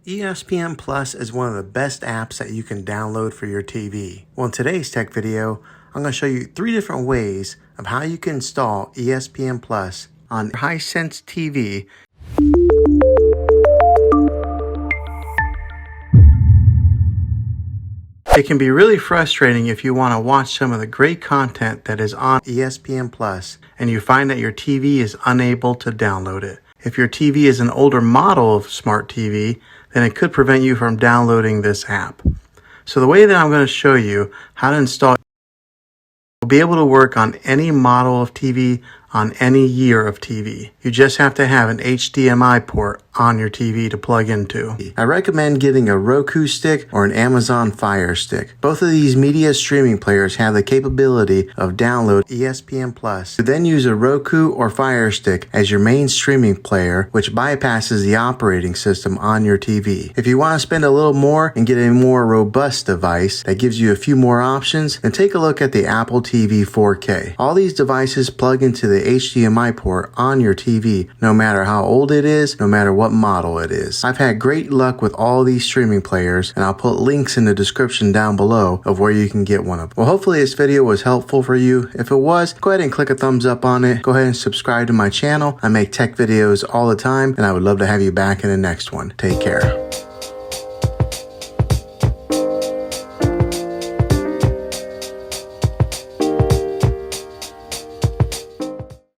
ESPN Plus is one of the best apps that you can download for your TV. Well, in today's tech video, I'm going to show you 3 different ways of how you can install ESPN Plus on your Hisense TV. It can be really frustrating if you want to watch some of the great content that is on ESPN Plus and you find that your TV is unable to download it. If your TV is an older model of smart TV, then it could prevent you from downloading this app. So the way that I'm going to show you how to install it will be able to work on any model of TV on any year of TV. You just have to have an HDMI port on your TV to plug into. I recommend getting a Roku stick or an Amazon Fire Stick. Both of these media streaming players have the capability of download ESPN Plus. You then use a Roku or Fire Stick as your main streaming player, which bypasses the operating system on your TV. If you want to spend a little more and get a more robust device that gives you a few more options, then take a look at the Apple TV 4K. All these devices plug into the HDMI port on your TV, no matter how old it is, no matter what model it is. I've had great luck with all these streaming players, and I'll put links in the description down below of where you can get one of them. Well, hopefully this video was helpful for you. If it was, go ahead and click a thumbs up on it. Go ahead and subscribe to my channel. I make tech videos all the time, and I would love to have you back in the next one. Take care.